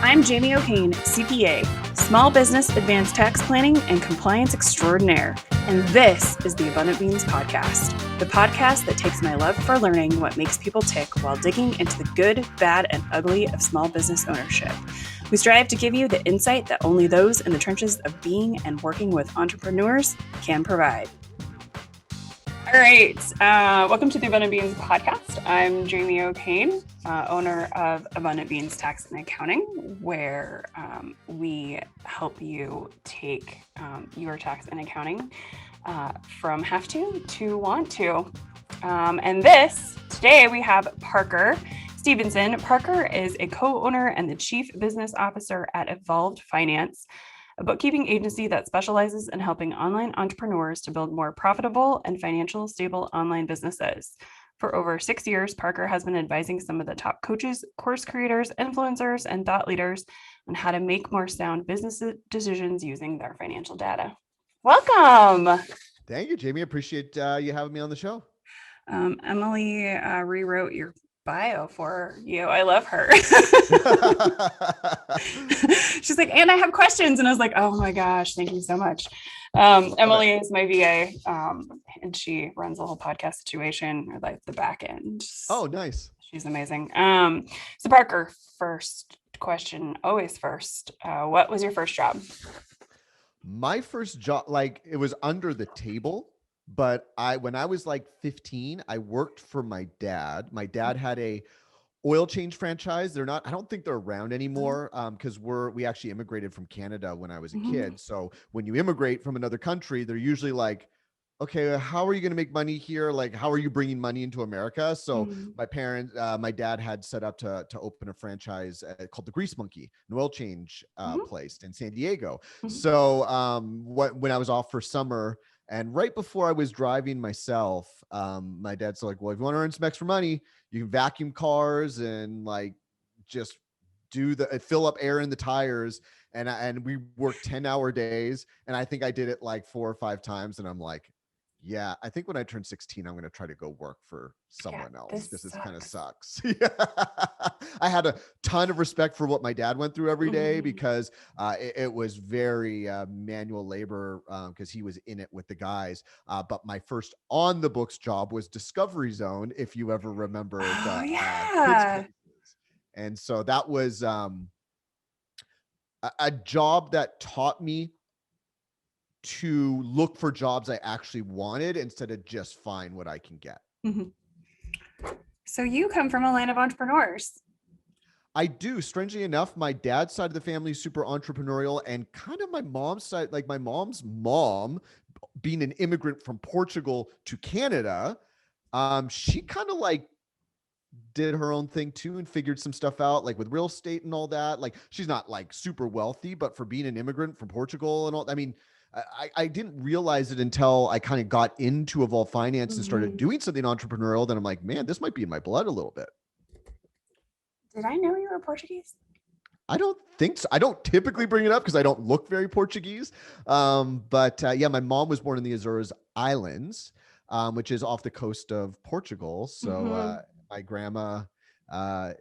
I'm Jamie O'Kane, CPA, Small Business Advanced Tax Planning and Compliance Extraordinaire, and this is the Abundant Beans Podcast, the podcast that takes my love for learning what makes people tick while digging into the good, bad, and ugly of small business ownership. We strive to give you the insight that only those in the trenches of being and working with entrepreneurs can provide. All right, welcome to the Abundant Beans Podcast. I'm Jamie O'Kane, owner of Abundant Beans Tax and Accounting, where we help you take your tax and accounting from have to want to. And today we have Parker Stevenson. Parker is a co-owner and the chief business officer at Evolved Finance, a bookkeeping agency that specializes in helping online entrepreneurs to build more profitable and financially stable online businesses. For over 6 years, Parker has been advising some of the top coaches, course creators, influencers, and thought leaders on how to make more sound business decisions using their financial data. Welcome. Thank you, Jamie. Appreciate you having me on the show. Emily rewrote your bio for you. I love her. She's like, and I have questions. And I was like, oh my gosh, thank you so much. Emily is my VA, and she runs the whole podcast situation, or like the back end. Oh, nice. She's amazing. So Parker, first question, always first. What was your first job? My first job, it was under the table. But when I was like 15, I worked for my dad. My dad had a oil change franchise. I don't think they're around anymore because we actually immigrated from Canada when I was a kid. So when you immigrate from another country, they're usually like, okay, how are you going to make money here? Like, how are you bringing money into America? So my dad had set up to open a franchise called the Grease Monkey, an oil change place in San Diego. So when I was off for summer, and right before I was driving myself, my dad's like, well, if you want to earn some extra money, you can vacuum cars and like just fill up air in the tires. And we worked 10-hour days. And I think I did it like 4 or 5 times. And I'm like, yeah, I think when I turn 16, I'm going to try to go work for someone else because this kind of sucks. I had a ton of respect for what my dad went through every day because it was very manual labor because he was in it with the guys. But my first on the books job was Discovery Zone, if you ever remember kids places. And so that was a job that taught me to look for jobs I actually wanted instead of just find what I can get. So you come from a land of entrepreneurs. I do. Strangely enough, my dad's side of the family is super entrepreneurial, and kind of my mom's side, like my mom's mom being an immigrant from Portugal to Canada, she kind of like did her own thing too and figured some stuff out, like with real estate and all that. Like she's not like super wealthy, but for being an immigrant from Portugal and all, I mean, I didn't realize it until I kind of got into Evolve Finance and started doing something entrepreneurial. Then I'm like, man, this might be in my blood a little bit. Did I know you were Portuguese? I don't think so. I don't typically bring it up because I don't look very Portuguese. But my mom was born in the Azores Islands, which is off the coast of Portugal. So my grandma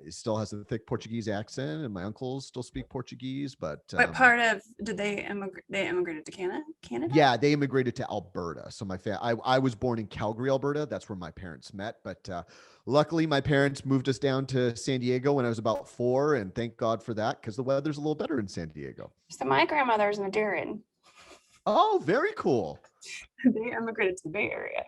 still has a thick Portuguese accent, and my uncles still speak Portuguese. But what part of did they immigrated to Canada? Yeah, they immigrated to Alberta. So I was born in Calgary, Alberta. That's where my parents met. But luckily, my parents moved us down to San Diego when I was about 4, and thank God for that because the weather's a little better in San Diego. So my grandmother's Madeiran. Oh, very cool. They immigrated to the Bay Area.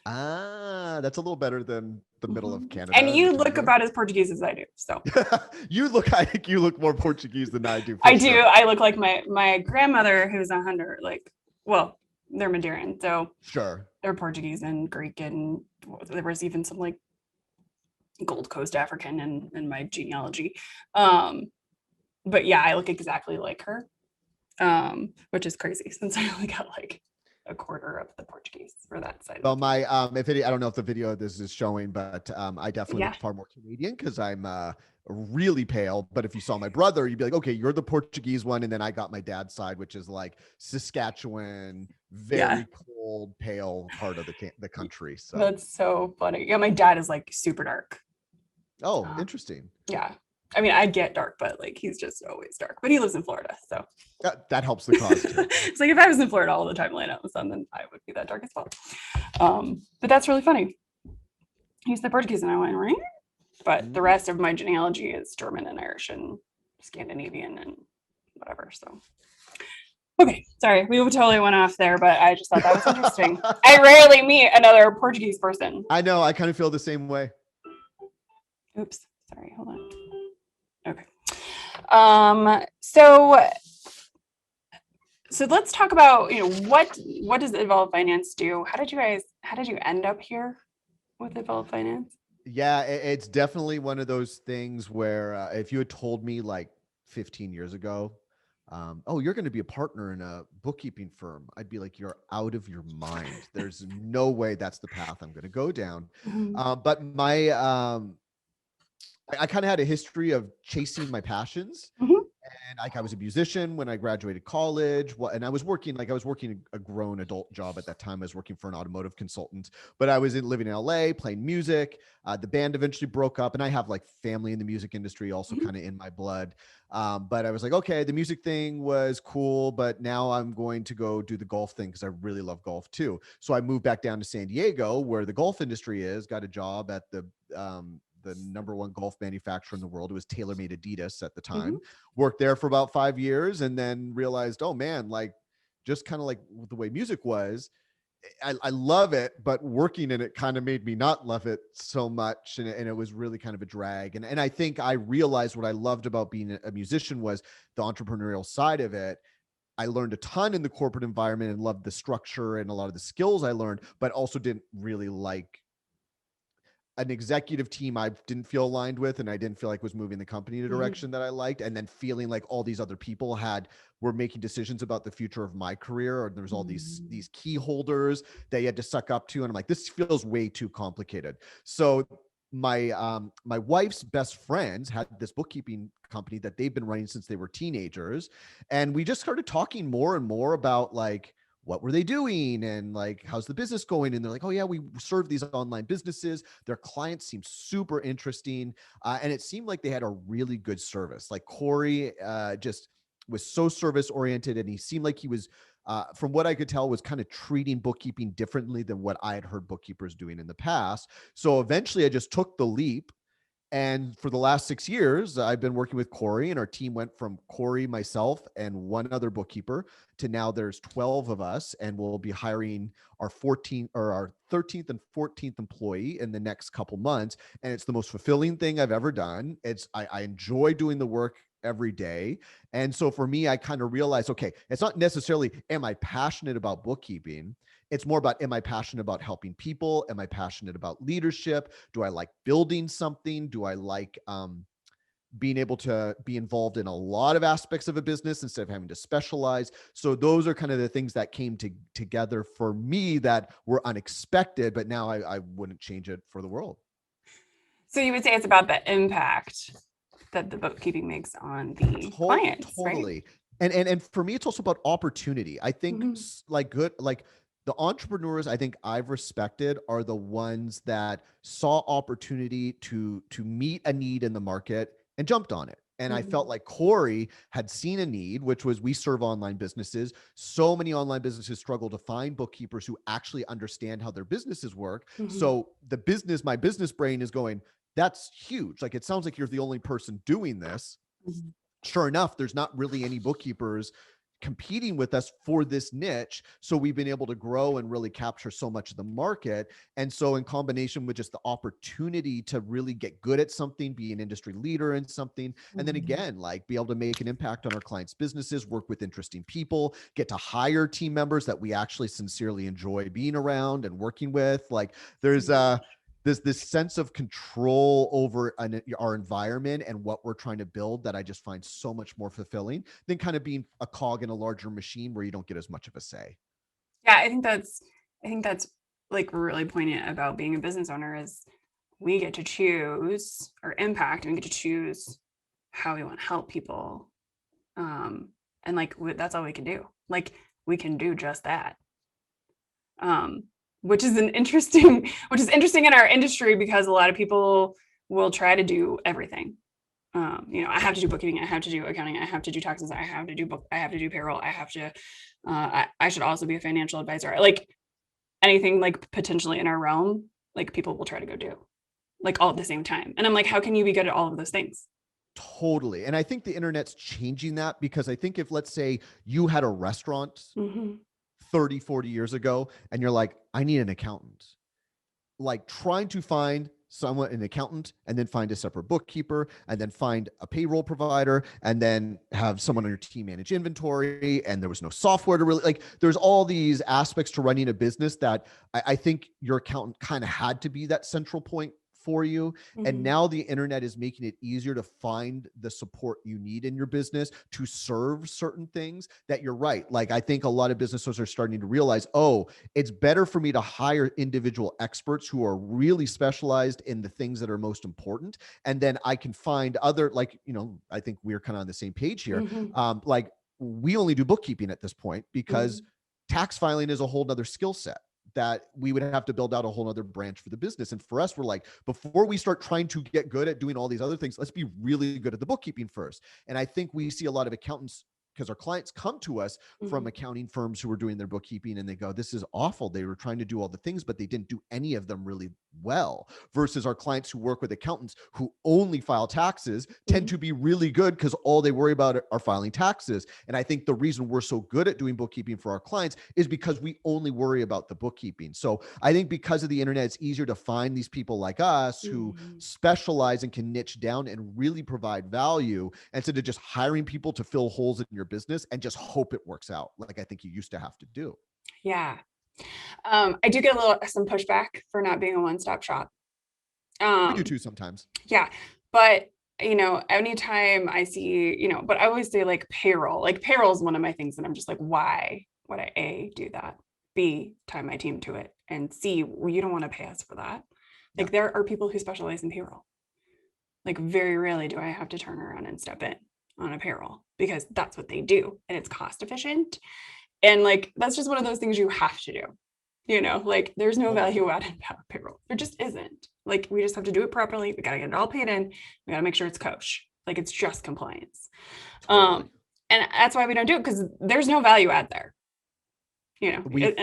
That's a little better than the middle of Canada. And you look about as Portuguese as I do. So I think you look more Portuguese than I do. I do. I look like my grandmother, who's 100. They're Madeiran, so sure, they're Portuguese and Greek, and there was even some like Gold Coast African in my genealogy. But yeah, I look exactly like her, which is crazy since I only got like a quarter of the Portuguese for that side. Well, I don't know if the video of this is showing, but I definitely look far more Canadian because I'm really pale. But if you saw my brother, you'd be like, okay, you're the Portuguese one. And then I got my dad's side, which is like Saskatchewan, very cold, pale part of the country. So that's so funny. Yeah, my dad is like super dark. Oh, interesting. Yeah. I mean, I get dark, but like he's just always dark. But he lives in Florida, so That helps the cause too. it's like if I was in Florida all the time laying out in the sun, then I would be that dark as well. But that's really funny. He's the Portuguese and I went, right? But the rest of my genealogy is German and Irish and Scandinavian and whatever. So, okay, sorry, we totally went off there, but I just thought that was interesting. I rarely meet another Portuguese person. I know. I kind of feel the same way. Oops, sorry, hold on. Okay. So let's talk about, what does Evolve Finance do? How did you end up here with Evolve Finance? Yeah, it's definitely one of those things where if you had told me like 15 years ago, oh, you're going to be a partner in a bookkeeping firm, I'd be like, you're out of your mind. There's no way that's the path I'm going to go down. But I kind of had a history of chasing my passions. And like I was a musician when I graduated college, and I was working a grown adult job at that time. I was working for an automotive consultant, but I was living in LA playing music. The band eventually broke up, and I have like family in the music industry also kind of in my blood. But I was like, okay, the music thing was cool, but now I'm going to go do the golf thing because I really love golf too. So I moved back down to San Diego where the golf industry is, got a job at the number one golf manufacturer in the world. It was TaylorMade Adidas at the time. Worked there for about 5 years and then realized, oh man, like just kind of like the way music was, I love it, but working in it kind of made me not love it so much. And it was really kind of a drag. And I think I realized what I loved about being a musician was the entrepreneurial side of it. I learned a ton in the corporate environment and loved the structure and a lot of the skills I learned, but also didn't really like an executive team I didn't feel aligned with, and I didn't feel like was moving the company in a direction that I liked. And then feeling like all these other people were making decisions about the future of my career, or there was all these key holders that you had to suck up to. And I'm like, this feels way too complicated. So my wife's best friends had this bookkeeping company that they've been running since they were teenagers. And we just started talking more and more about like, what were they doing? And like, how's the business going? And they're like, oh yeah, we serve these online businesses. Their clients seemed super interesting. And it seemed like they had a really good service. Like Corey just was so service oriented. And he seemed like he was, from what I could tell, was kind of treating bookkeeping differently than what I had heard bookkeepers doing in the past. So eventually I just took the leap. And for the last 6 years, I've been working with Corey, and our team went from Corey, myself, and one other bookkeeper to now there's 12 of us, and we'll be hiring our 13th and 14th employee in the next couple months. And it's the most fulfilling thing I've ever done. I enjoy doing the work every day. And so for me, I kind of realized, okay, it's not necessarily, am I passionate about bookkeeping? It's more about, am I passionate about helping people? Am I passionate about leadership? Do I like building something? Do I like being able to be involved in a lot of aspects of a business instead of having to specialize? So those are kind of the things that came together for me that were unexpected, but now I wouldn't change it for the world. So you would say it's about the impact that the bookkeeping makes on the clients, totally. Right? And for me, it's also about opportunity. I think the entrepreneurs I think I've respected are the ones that saw opportunity to meet a need in the market and jumped on it. And I felt like Corey had seen a need, which was, we serve online businesses. So many online businesses struggle to find bookkeepers who actually understand how their businesses work. So my business brain is going, that's huge. Like, it sounds like you're the only person doing this. Sure enough, there's not really any bookkeepers competing with us for this niche. So we've been able to grow and really capture so much of the market. And so in combination with just the opportunity to really get good at something, be an industry leader in something, and then again, like be able to make an impact on our clients' businesses, work with interesting people, get to hire team members that we actually sincerely enjoy being around and working with. Like there's this sense of control over our environment and what we're trying to build that I just find so much more fulfilling than kind of being a cog in a larger machine where you don't get as much of a say. Yeah, I think that's like really poignant about being a business owner is we get to choose our impact and we get to choose how we want to help people. And like, that's all we can do. Like, we can do just that. Which is interesting in our industry because a lot of people will try to do everything. I have to do bookkeeping, I have to do accounting, I have to do taxes, I have to do payroll, I have to, I should also be a financial advisor. Like anything like potentially in our realm, like people will try to go do like all at the same time. And I'm like, how can you be good at all of those things? Totally. And I think the internet's changing that, because I think if, let's say, you had a restaurant Mm-hmm. 30, 40 years ago, and you're like, I need an accountant, like trying to find someone, an accountant, and then find a separate bookkeeper, and then find a payroll provider, and then have someone on your team manage inventory. And there was no software to really, like, there's all these aspects to running a business that I think your accountant kind of had to be that central point for you. And Mm-hmm. now the internet is making it easier to find the support you need in your business to serve certain things that, you're right. Like, I think a lot of business owners are starting to realize, oh, it's better for me to hire individual experts who are really specialized in the things that are most important. And then I can find other, like, I think we're kind of on the same page here. Mm-hmm. Like, we only do bookkeeping at this point because Mm-hmm. tax filing is a whole nother skill set that we would have to build out a whole other branch for the business. And for us, we're like, before we start trying to get good at doing all these other things, let's be really good at the bookkeeping first. And I think we see a lot of accountants, because our clients come to us from Mm-hmm. accounting firms who are doing their bookkeeping, and they go, this is awful. They were trying to do all the things, but they didn't do any of them really well. Versus our clients who work with accountants who only file taxes tend Mm-hmm. to be really good, because all they worry about are filing taxes. And I think the reason we're so good at doing bookkeeping for our clients is because we only worry about the bookkeeping. So I think because of the internet, it's easier to find these people like us who Mm-hmm. specialize and can niche down and really provide value, instead of just hiring people to fill holes in your business and just hope it works out, like I think you used to have to do. Yeah. I do get some pushback for not being a one-stop shop. We do Um, too sometimes. yeah, but anytime I see, but I always say like payroll is one of my things that I'm just like, why would I A, do that? B, tie my team to it, and C, well, you don't want to pay us for that. Yeah, Like there are people who specialize in payroll. Like very rarely do I have to turn around and step in on a payroll because that's what they do and it's cost efficient. And like that's just one of those things you have to do. Like there's no totally. value added payroll. There just isn't. Like we just have to do it properly. We gotta get it all paid in. We gotta make sure it's kosher. Like it's just compliance. Totally. And that's why we don't do it because there's no value add there.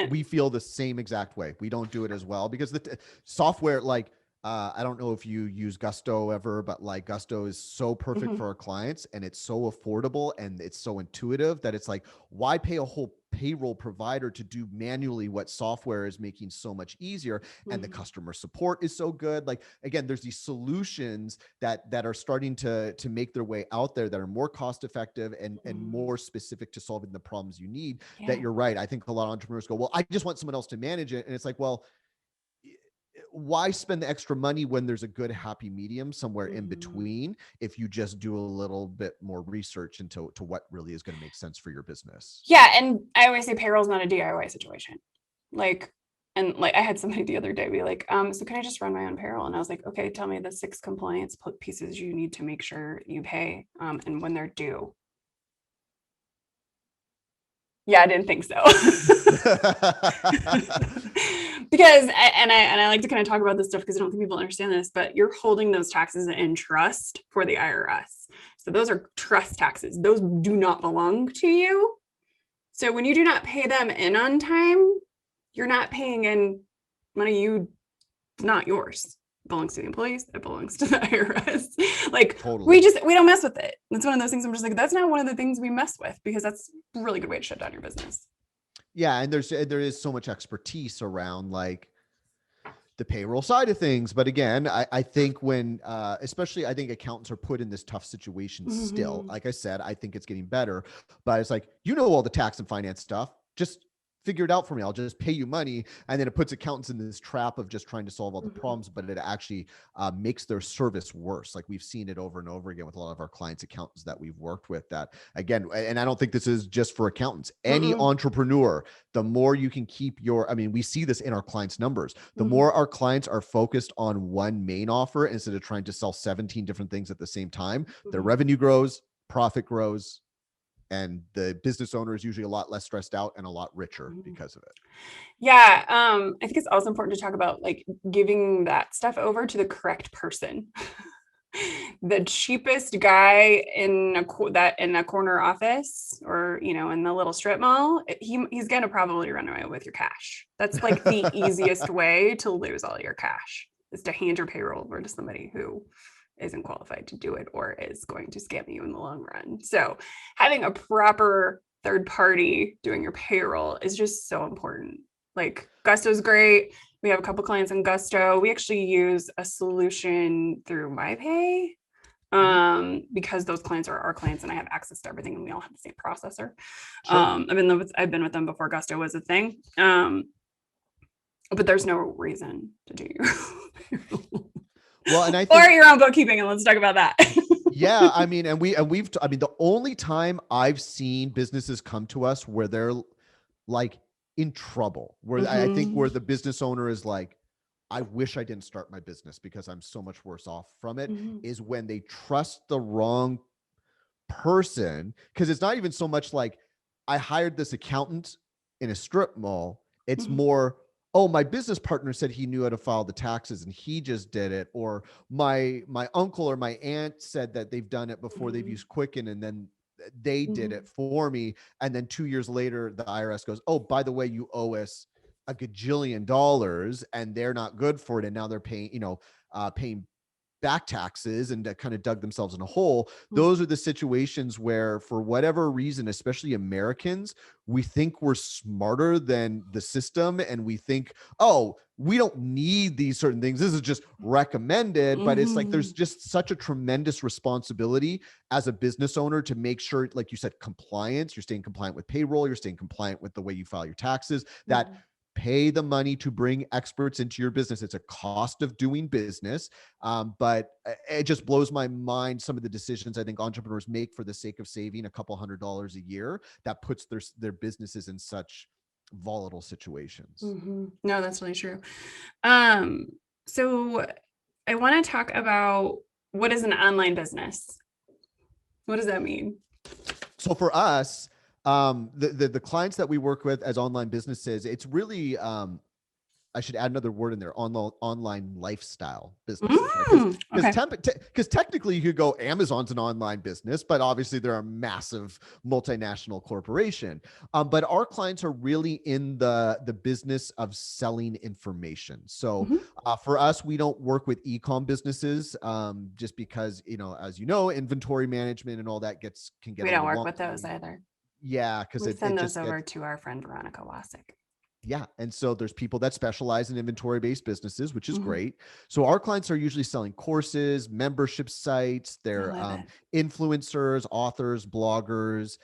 We feel the same exact way. We don't do it as well because the software, like, I don't know if you use Gusto ever, but like Gusto is so perfect Mhm, for our clients, and it's so affordable and it's so intuitive that it's like, why pay a whole payroll provider to do manually what software is making so much easier? And the mhm, customer support is so good. Like, again, there's these solutions that are starting to make their way out there that are more cost effective and mhm. more specific to solving the problems you need. That, Yeah. you're right. I think a lot of entrepreneurs go, well, I just want someone else to manage it. And it's like, well, why spend the extra money when there's a good happy medium somewhere in Mhm. between, if you just do a little bit more research into what really is going to make sense for your business? Yeah, and I always say payroll is not a DIY situation. Like, and like I had somebody the other day be like, so can I just run my own payroll? And I was like, okay, tell me the 6 compliance pieces you need to make sure you pay, and when they're due. Yeah, I didn't think so. Because I like to kind of talk about this stuff because I don't think people understand this, but you're holding those taxes in trust for the IRS. So those are trust taxes. Those do not belong to you. So when you do not pay them in on time, you're not paying in money not yours. It belongs to the employees. It belongs to the IRS. Like Totally. we don't mess with it. That's one of those things I'm just like, that's not one of the things we mess with because that's a really good way to shut down your business. Yeah, and there is so much expertise around, like, the payroll side of things. But again, I think when, especially, I think accountants are put in this tough situation still. Mm-hmm. Like I said, I think it's getting better, but it's like, all the tax and finance stuff. Just figure it out for me. I'll just pay you money. And then it puts accountants in this trap of just trying to solve all the Mm-hmm. problems, but it actually makes their service worse. Like, we've seen it over and over again with a lot of our clients, accountants that we've worked with, that, again, and I don't think this is just for accountants, any Mm-mm. entrepreneur, the more you can keep I mean, we see this in our clients' numbers. The Mm-hmm. more our clients are focused on one main offer instead of trying to sell 17 different things at the same time, their Mm-hmm. revenue grows, profit grows, and the business owner is usually a lot less stressed out and a lot richer Mm-hmm. because of it. Yeah, I think it's also important to talk about like giving that stuff over to the correct person. the cheapest guy in a corner office, or in the little strip mall, he's gonna probably run away with your cash. That's like the easiest way to lose all your cash, is to hand your payroll over to somebody who isn't qualified to do it or is going to scam you in the long run. So having a proper third party doing your payroll is just so important. Like, Gusto's great. We have a couple clients in Gusto. We actually use a solution through MyPay, because those clients are our clients and I have access to everything and we all have the same processor. Sure. I've been with them before Gusto was a thing. But there's no reason to do your well, and I think, or your own bookkeeping, and let's talk about that. Yeah, I mean, the only time I've seen businesses come to us where they're like in trouble, where I think where the business owner is like, I wish I didn't start my business because I'm so much worse off from it, is when they trust the wrong person. Because it's not even so much like, I hired this accountant in a strip mall. It's more, oh, my business partner said he knew how to file the taxes and he just did it. Or my uncle or my aunt said that they've done it before, they've used Quicken, and then they did it for me. And then 2 years later, the IRS goes, oh, by the way, you owe us a gajillion dollars, and they're not good for it. And now they're paying, paying back taxes, and kind of dug themselves in a hole. Those are the situations where, for whatever reason, especially Americans, we think we're smarter than the system, and we think, oh, we don't need these certain things, this is just recommended. But it's like, there's just such a tremendous responsibility as a business owner to make sure, like you said, compliance, you're staying compliant with payroll, you're staying compliant with the way you file your taxes, that pay the money to bring experts into your business. It's a cost of doing business. But it just blows my mind, some of the decisions I think entrepreneurs make for the sake of saving a couple $100s a year, that puts their businesses in such volatile situations. No, that's really true. So I want to talk about, what is an online business? What does that mean? So for us, the clients that we work with as online businesses, it's really, I should add another word in there, online lifestyle businesses. Because technically you could go, Amazon's an online business, but obviously they're a massive multinational corporation. But our clients are really in the business of selling information. So for us, we don't work with e-com businesses, just because, as you know, inventory management and all that can get. We don't work with those either. Yeah, because we send those over to our friend Veronica Wasik. Yeah. And so there's people that specialize in inventory-based businesses, which is great. So our clients are usually selling courses, membership sites, they're influencers, authors, bloggers,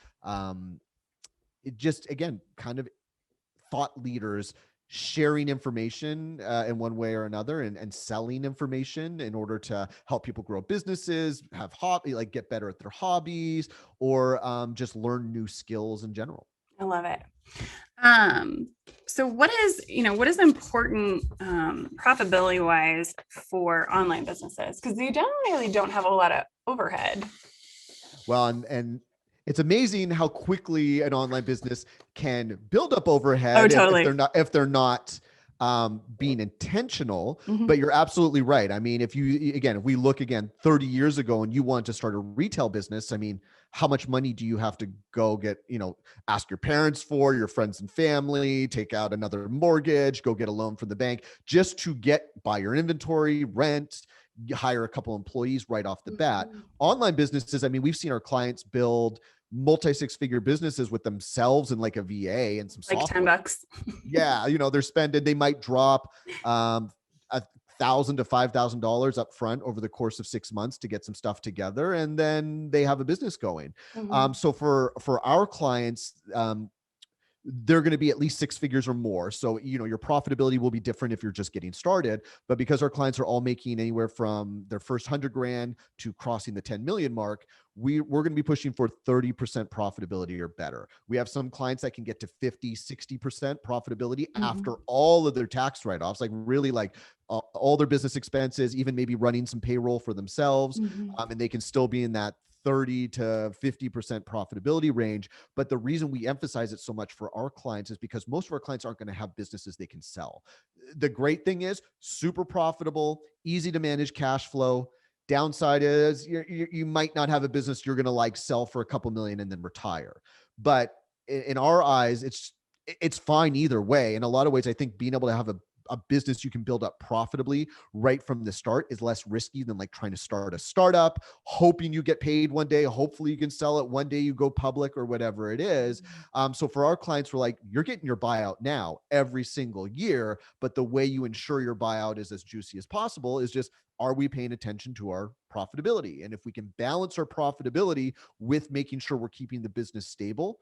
it just, again, kind of thought leaders sharing information in one way or another, and selling information in order to help people grow businesses, have like get better at their hobbies, or just learn new skills in general. I love it. So what is important profitability wise for online businesses? Because you generally don't have a lot of overhead. Well, and it's amazing how quickly an online business can build up overhead. Oh, totally. if they're not being intentional. But you're absolutely right. I mean, if we look 30 years ago and you want to start a retail business, I mean, how much money do you have to go get, ask your parents for, your friends and family, take out another mortgage, go get a loan from the bank just to buy your inventory, rent, hire a couple employees right off the bat. Online businesses, I mean, we've seen our clients build multi-six-figure businesses with themselves and like a VA and some software. Like $10. Yeah. They might drop $1,000 to $5,000 up front over the course of 6 months to get some stuff together, and then they have a business going. So for our clients, they're going to be at least six figures or more. So, your profitability will be different if you're just getting started, but because our clients are all making anywhere from their first 100 grand to crossing the 10 million mark, we're going to be pushing for 30% profitability or better. We have some clients that can get to 50, 60% profitability after all of their tax write-offs, like really like all their business expenses, even maybe running some payroll for themselves. And they can still be in that 30 to 50% profitability range. But the reason we emphasize it so much for our clients is because most of our clients aren't going to have businesses they can sell. The great thing is super profitable, easy to manage cash flow, Downside is you might not have a business you're going to like sell for a couple million and then retire. But in our eyes, it's fine either way. In a lot of ways, I think being able to have a business you can build up profitably right from the start is less risky than like trying to start a startup, hoping you get paid one day. Hopefully you can sell it one day, you go public or whatever it is. So for our clients, we're like, you're getting your buyout now every single year, but the way you ensure your buyout is as juicy as possible is just, are we paying attention to our profitability? And if we can balance our profitability with making sure we're keeping the business stable,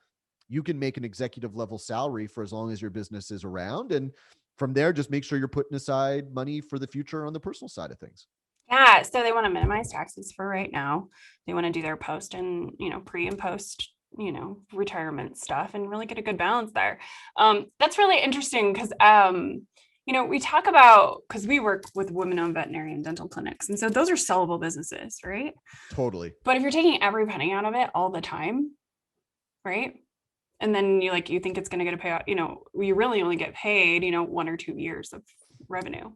you can make an executive level salary for as long as your business is around. And from there, just make sure you're putting aside money for the future on the personal side of things. Yeah. So they want to minimize taxes for right now. They want to do their post and, pre and post, retirement stuff and really get a good balance there. That's really interesting because, we talk about, because we work with women-owned veterinary and dental clinics. And so those are sellable businesses, right? Totally. But if you're taking every penny out of it all the time, right? And then you think it's going to get a payout, we really only get paid, 1 or 2 years of revenue,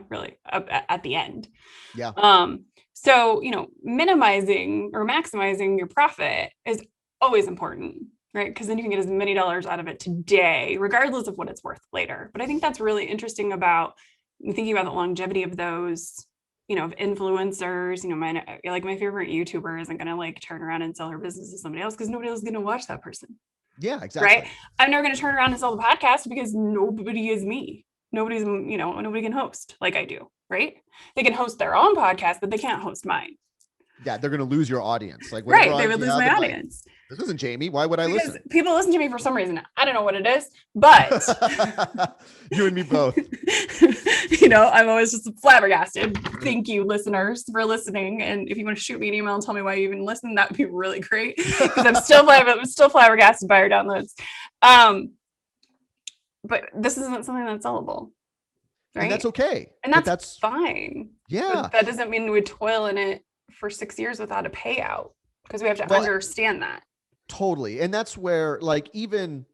really at the end. Yeah. So, minimizing or maximizing your profit is always important, right? Because then you can get as many dollars out of it today, regardless of what it's worth later. But I think that's really interesting about thinking about the longevity of those, of influencers. My favorite YouTuber isn't going to turn around and sell her business to somebody else because nobody else is going to watch that person. Yeah, exactly. Right. I'm never going to turn around and sell the podcast because nobody is me. Nobody's, nobody can host like I do. Right. They can host their own podcast, but they can't host mine. Yeah. They're going to lose your audience. Right. They would lose my audience. This isn't Jamie. Why would I listen? People listen to me for some reason. I don't know what it is, but you and me both. I'm always just flabbergasted. Thank you, listeners, for listening. And if you want to shoot me an email and tell me why you even listen, that would be really great because I'm still flabbergasted by our downloads. But this isn't something that's sellable, right? And that's okay. And that's fine. Yeah. But that doesn't mean we toil in it for 6 years without a payout because we have to understand that. Totally. And that's where, even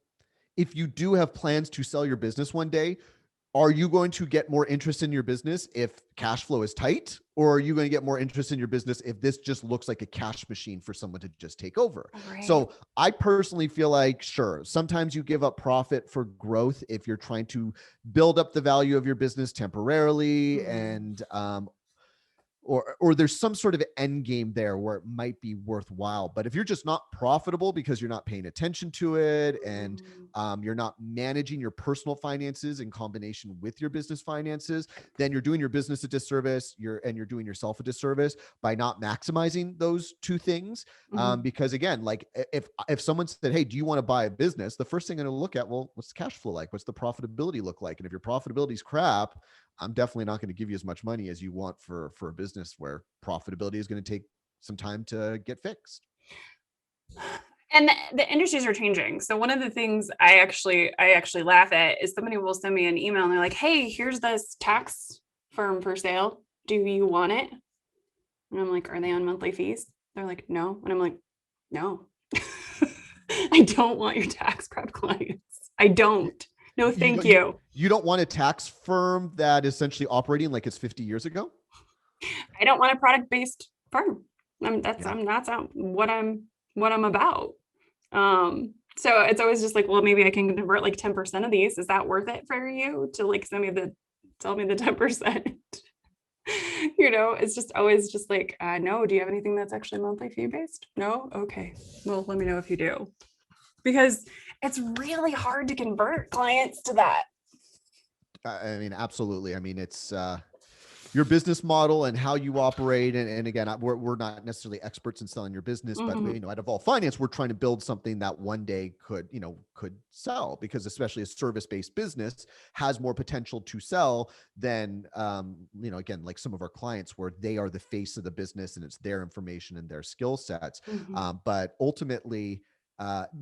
if you do have plans to sell your business one day, are you going to get more interest in your business if cash flow is tight? Or are you going to get more interest in your business if this just looks like a cash machine for someone to just take over? Right. So I personally feel like, sure, sometimes you give up profit for growth if you're trying to build up the value of your business temporarily and, or there's some sort of end game there where it might be worthwhile. But if you're just not profitable because you're not paying attention to it and you're not managing your personal finances in combination with your business finances, then you're doing your business a disservice. You're doing yourself a disservice by not maximizing those two things. Because again, if someone said, "Hey, do you want to buy a business?" The first thing I'm going to look at, well, what's the cash flow like? What's the profitability look like? And if your profitability is crap, I'm definitely not going to give you as much money as you want for a business where profitability is going to take some time to get fixed. And the industries are changing. So one of the things I actually laugh at is somebody will send me an email and they're like, "Hey, here's this tax firm for sale. Do you want it?" And I'm like, "Are they on monthly fees?" They're like, "No." And I'm like, "No, I don't want your tax prep clients. I don't. No, thank you. You don't want a tax firm that is essentially operating like it's 50 years ago? I don't want a product-based firm. That's not what I'm about. So it's always just like, well, maybe I can convert 10% of these. Is that worth it for you to tell me the 10%? It's just always just no. Do you have anything that's actually monthly fee based? No. Okay. Well, let me know if you do, because it's really hard to convert clients to that. I mean, absolutely. I mean, it's your business model and how you operate. And again, we're not necessarily experts in selling your business, but out of all finance, we're trying to build something that one day could sell, because especially a service-based business has more potential to sell than, again, like some of our clients where they are the face of the business and it's their information and their skill sets. But ultimately,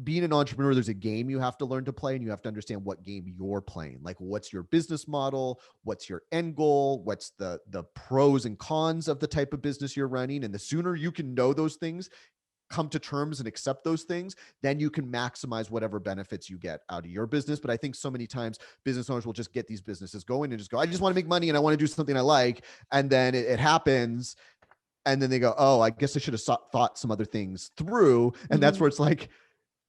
being an entrepreneur, there's a game you have to learn to play, and you have to understand what game you're playing. Like, what's your business model? What's your end goal? What's the pros and cons of the type of business you're running? And the sooner you can know those things, come to terms and accept those things, then you can maximize whatever benefits you get out of your business. But I think so many times business owners will just get these businesses going and just go, I just want to make money and I want to do something I like. And then it happens. And then they go, oh, I guess I should have thought some other things through. And that's where it's like,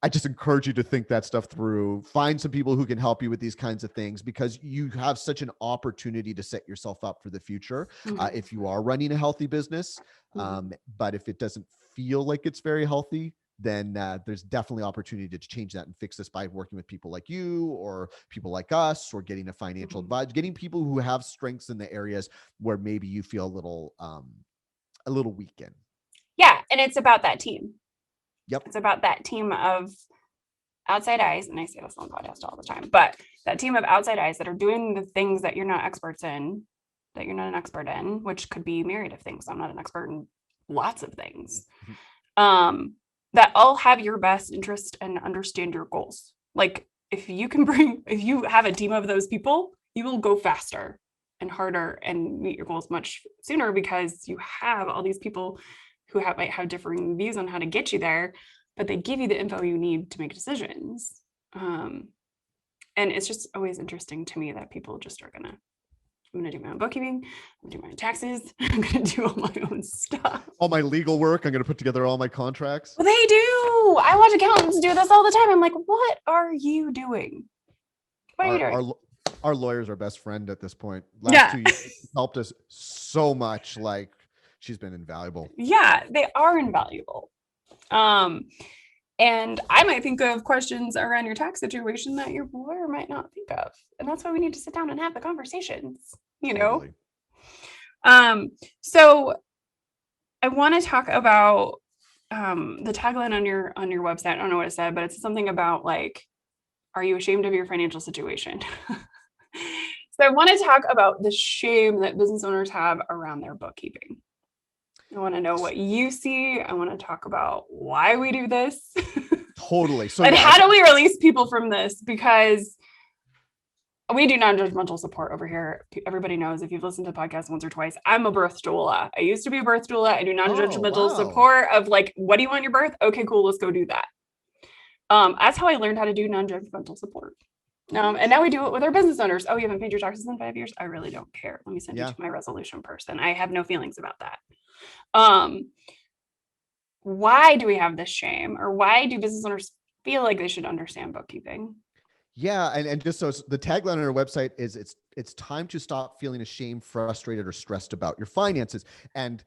I just encourage you to think that stuff through. Find some people who can help you with these kinds of things, because you have such an opportunity to set yourself up for the future if you are running a healthy business. But if it doesn't feel like it's very healthy, then there's definitely opportunity to change that and fix this by working with people like you or people like us, or getting a financial advisor, getting people who have strengths in the areas where maybe you feel a little weak in. Yeah. And it's about that team. Yep. It's about that team of outside eyes. And I say this on the podcast all the time, but that team of outside eyes that are doing the things that you're not experts in, that you're not an expert in, which could be myriad of things. I'm not an expert in lots of things. That all have your best interest and understand your goals. Like if you have a team of those people, you will go faster and harder and meet your goals much sooner, because you have all these people who might have differing views on how to get you there, but they give you the info you need to make decisions. And it's just always interesting to me that people just are I'm going to do my own bookkeeping. I'm going to do my own taxes. I'm going to do all my own stuff. All my legal work. I'm going to put together all my contracts. Well, they do. I watch accountants do this all the time. I'm like, what are you doing? What are you doing? Our lawyer's our best friend at this point. Last 2 years helped us so much. Like, she's been invaluable. Yeah, they are invaluable. And I might think of questions around your tax situation that your lawyer might not think of. And that's why we need to sit down and have the conversations, know? So I want to talk about the tagline on your website. I don't know what it said, but it's something about like, are you ashamed of your financial situation? So I want to talk about the shame that business owners have around their bookkeeping. I want to know what you see. I want to talk about why we do this. Totally. So and how do we release people from this? Because we do non-judgmental support over here. Everybody knows, if you've listened to the podcast once or twice, I'm a birth doula. I used to be a birth doula. I do non-judgmental support of like, what do you want your birth? Okay, cool. Let's go do that. That's how I learned how to do non-judgmental support. And now we do it with our business owners. Oh, you haven't paid your taxes in 5 years? I really don't care. Let me send you to my resolution person. I have no feelings about that. Why do we have this shame, or why do business owners feel like they should understand bookkeeping? Yeah. And just so the tagline on our website is it's time to stop feeling ashamed, frustrated, or stressed about your finances. And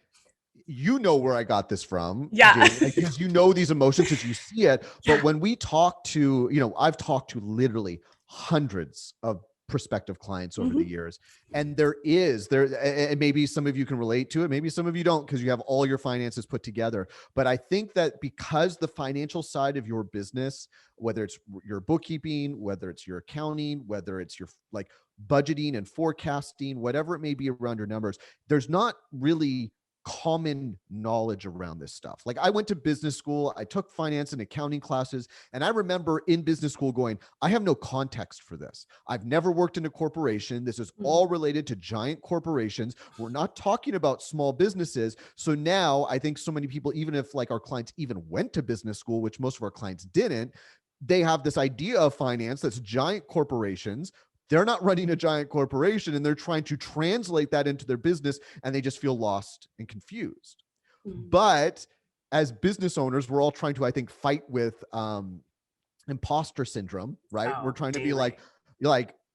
you know where I got this from. Yeah. Jamie, because you know these emotions as you see it. But when we talk to, I've talked to literally hundreds of prospective clients over the years. And and maybe some of you can relate to it. Maybe some of you don't, because you have all your finances put together. But I think that because the financial side of your business, whether it's your bookkeeping, whether it's your accounting, whether it's your like budgeting and forecasting, whatever it may be around your numbers, there's not really common knowledge around this stuff. Like, I went to business school, I took finance and accounting classes, and I remember in business school going, I have no context for this. I've never worked in a corporation. This is all related to giant corporations. We're not talking about small businesses. So now I think so many people, even if like our clients even went to business school, which most of our clients didn't, they have this idea of finance that's giant corporations. They're not running a giant corporation, and they're trying to translate that into their business, and they just feel lost and confused. But as business owners, we're all trying to, I think, fight with imposter syndrome, right? We're trying to be like,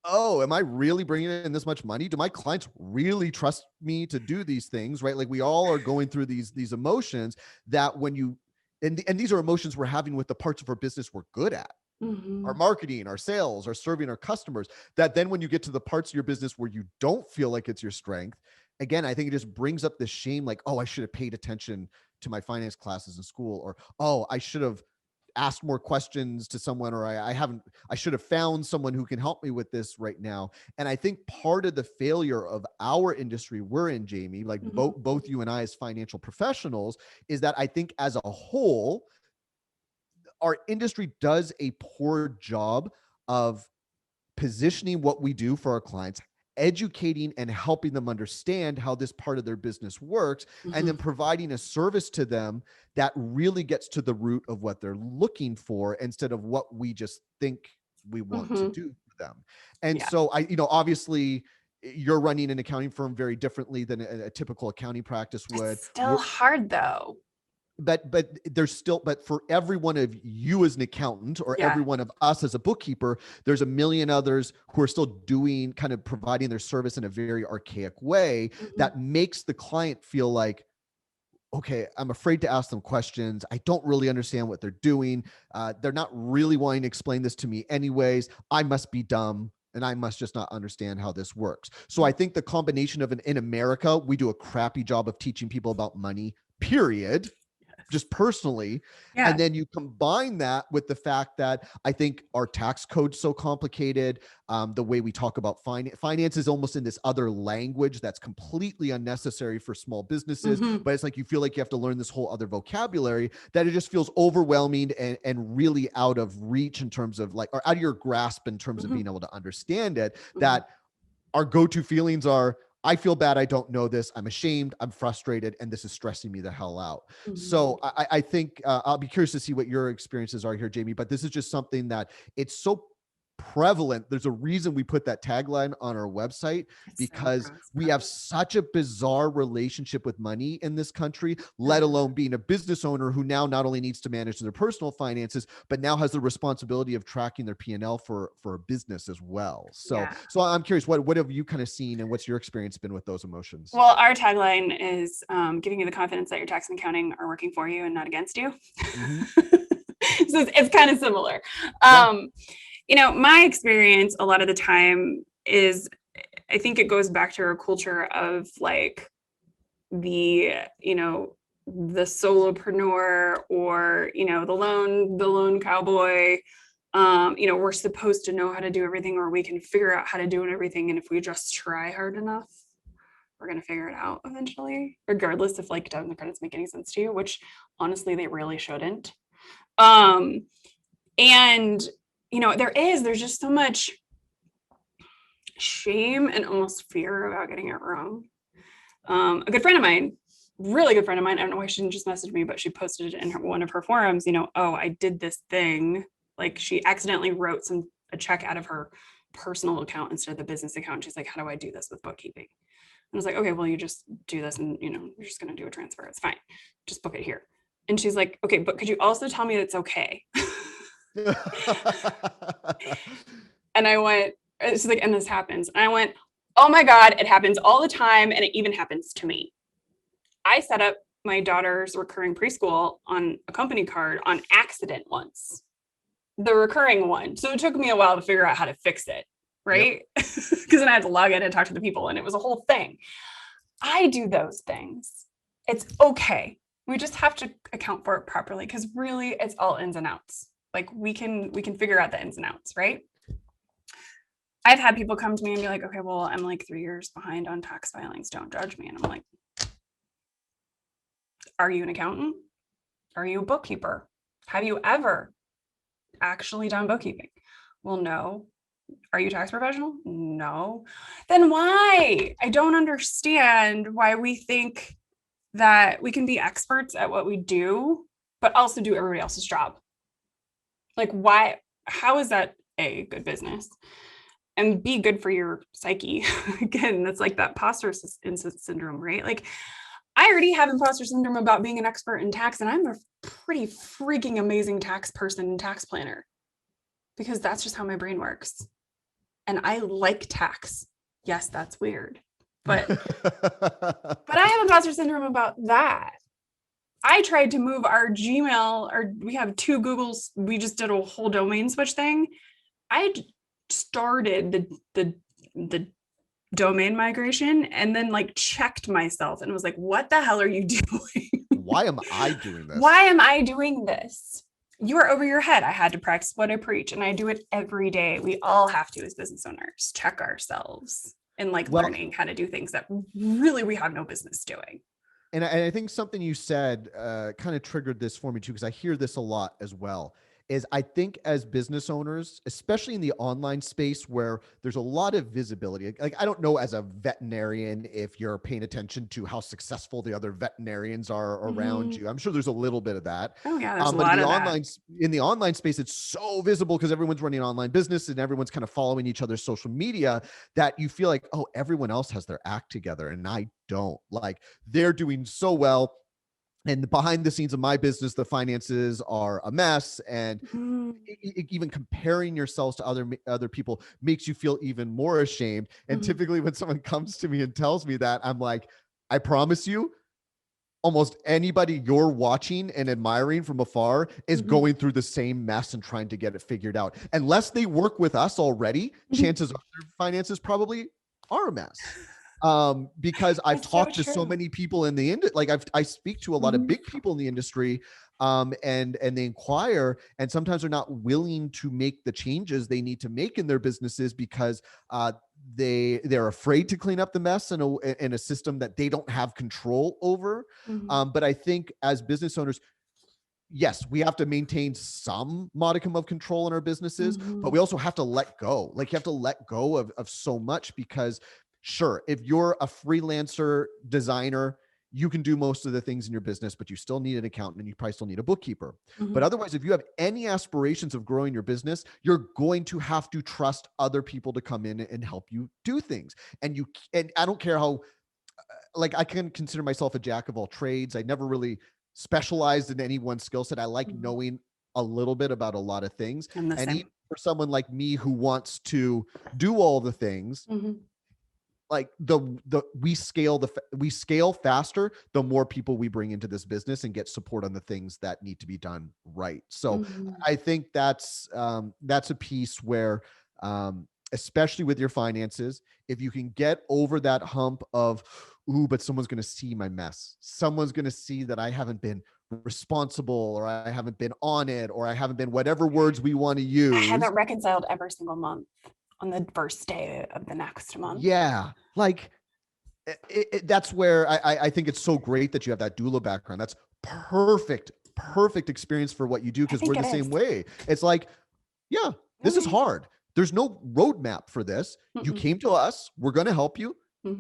oh, am I really bringing in this much money? Do my clients really trust me to do these things, right? Like, we all are going through these emotions that when you, and these are emotions we're having with the parts of our business we're good at. Our marketing, our sales, our serving our customers, that then when you get to the parts of your business where you don't feel like it's your strength, again, I think it just brings up this shame, like, oh, I should have paid attention to my finance classes in school, or, oh, I should have asked more questions to someone, or I should have found someone who can help me with this right now. And I think part of the failure of our industry we're in, Jamie, like both you and I as financial professionals, is that I think as a whole, our industry does a poor job of positioning what we do for our clients, educating and helping them understand how this part of their business works, and then providing a service to them that really gets to the root of what they're looking for, instead of what we just think we want to do for them. And so obviously, you're running an accounting firm very differently than a typical accounting practice would. It's still hard though. But for every one of you as an accountant, or Yeah. every one of us as a bookkeeper, there's a million others who are still doing, kind of providing their service in a very archaic way that makes the client feel like, okay, I'm afraid to ask them questions. I don't really understand what they're doing. They're not really wanting to explain this to me anyways. I must be dumb and I must just not understand how this works. So I think the combination of in America, we do a crappy job of teaching people about money, period. Just personally. Yeah. And then you combine that with the fact that I think our tax code's so complicated. The way we talk about finance is almost in this other language that's completely unnecessary for small businesses. But it's like, you feel like you have to learn this whole other vocabulary, that it just feels overwhelming and really out of reach in terms of like, or out of your grasp in terms of being able to understand it, that our go-to feelings are, I feel bad. I don't know this. I'm ashamed. I'm frustrated. And this is stressing me the hell out. So I think I'll be curious to see what your experiences are here, Jamie, but this is just something that it's so prevalent. There's a reason we put that tagline on our website, because we have such a bizarre relationship with money in this country, let alone being a business owner who now not only needs to manage their personal finances, but now has the responsibility of tracking their P&L for a business as well. So I'm curious, what have you kind of seen, and what's your experience been with those emotions? Well, our tagline is giving you the confidence that your tax and accounting are working for you and not against you. So it's kind of similar. My experience a lot of the time is, I think it goes back to our culture of like the solopreneur, or, the lone cowboy. We're supposed to know how to do everything, or we can figure out how to do everything. And if we just try hard enough, we're going to figure it out eventually, regardless if like debt and credits make any sense to you, which honestly, they really shouldn't. There's just so much shame and almost fear about getting it wrong. A good friend of mine, really good friend of mine, I don't know why she didn't just message me, but she posted it in one of her forums, oh, I did this thing. Like, she accidentally wrote a check out of her personal account instead of the business account. She's like, how do I do this with bookkeeping? And I was like, okay, well, you just do this and, you're just going to do a transfer. It's fine. Just book it here. And she's like, okay, but could you also tell me it's okay? And I went, she's like, and this happens. And I went, oh my God, it happens all the time. And it even happens to me. I set up my daughter's recurring preschool on a company card on accident once, the recurring one. So it took me a while to figure out how to fix it. Right. Because then I had to log in and talk to the people, and it was a whole thing. I do those things. It's okay. We just have to account for it properly, because really it's all ins and outs. Like, we can figure out the ins and outs, right? I've had people come to me and be like, okay, well, I'm like 3 years behind on tax filings. Don't judge me. And I'm like, are you an accountant? Are you a bookkeeper? Have you ever actually done bookkeeping? Well, no. Are you a tax professional? No. Then why? I don't understand why we think that we can be experts at what we do, but also do everybody else's job. Like, why? How is that A, good business, and B, good for your psyche? Again, that's like that imposter syndrome, right? Like, I already have imposter syndrome about being an expert in tax, and I'm a pretty freaking amazing tax person and tax planner, because that's just how my brain works. And I like tax. Yes, that's weird. But I have imposter syndrome about that. I tried to move our Gmail, or we have 2 Googles. We just did a whole domain switch thing. I started the domain migration and then like checked myself and was like, what the hell are you doing? Why am I doing this? Why am I doing this? You are over your head. I had to practice what I preach, and I do it every day. We all have to, as business owners, check ourselves and learning how to do things that really we have no business doing. And I think something you said kind of triggered this for me too, because I hear this a lot as well. is I think as business owners, especially in the online space where there's a lot of visibility, like I don't know as a veterinarian if you're paying attention to how successful the other veterinarians are around you. I'm sure there's a little bit of that. Oh yeah, there's a But in lot the of that. online space, it's so visible because everyone's running an online business and everyone's kind of following each other's social media that you feel like, oh, everyone else has their act together and I don't. Like they're doing so well. And behind the scenes of my business, the finances are a mess. And even comparing yourselves to other people makes you feel even more ashamed. And typically when someone comes to me and tells me that, I'm like, I promise you, almost anybody you're watching and admiring from afar is going through the same mess and trying to get it figured out. Unless they work with us already, chances are their finances probably are a mess. Because I've talked to so many people in the industry, like I speak to a lot of big people in the industry, and they inquire, and sometimes they're not willing to make the changes they need to make in their businesses because they're afraid to clean up the mess in a system that they don't have control over. But I think as business owners, yes, we have to maintain some modicum of control in our businesses, but we also have to let go. Like you have to let go of so much because sure, if you're a freelancer designer, you can do most of the things in your business, but you still need an accountant and you probably still need a bookkeeper. But otherwise, if you have any aspirations of growing your business, you're going to have to trust other people to come in and help you do things. And I don't care how, like I can consider myself a jack of all trades. I never really specialized in any one skill set. I like knowing a little bit about a lot of things. And even for someone like me who wants to do all the things, like we scale faster the more people we bring into this business and get support on the things that need to be done right. So I think that's a piece where especially with your finances, if you can get over that hump of but someone's going to see my mess, someone's going to see that I haven't been responsible or I haven't been on it or I haven't been whatever words we want to use. I haven't reconciled every single month on the first day of the next month. Yeah. Like that's where I think it's so great that you have that doula background. That's perfect experience for what you do. Cause we're the same way. It's like, yeah, this is hard. There's no roadmap for this. You came to us. We're going to help you.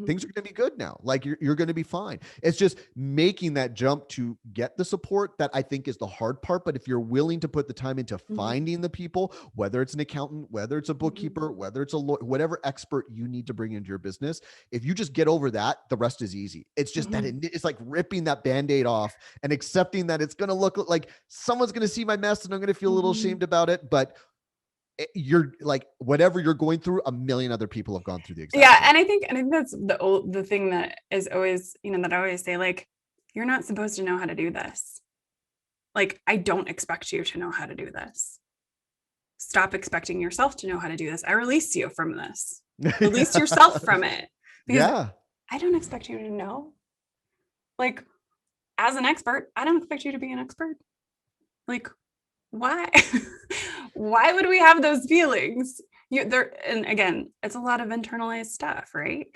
Things are going to be good now. Like you're going to be fine. It's just making that jump to get the support that I think is the hard part. But if you're willing to put the time into finding the people, whether it's an accountant, whether it's a bookkeeper, whether it's a lawyer, whatever expert you need to bring into your business, if you just get over that, the rest is easy. It's just that it's like ripping that Band-Aid off and accepting that it's going to look like someone's going to see my mess and I'm going to feel a little ashamed about it. But you're like, whatever you're going through, a million other people have gone through the exact same. And I think that's the thing that is always, that I always say, like, you're not supposed to know how to do this. Like, I don't expect you to know how to do this. Stop expecting yourself to know how to do this. I release you from this. Release yourself from it. Because I don't expect you to know. Like, as an expert, I don't expect you to be an expert. Like, why? Why would we have those feelings? And again, it's a lot of internalized stuff, right?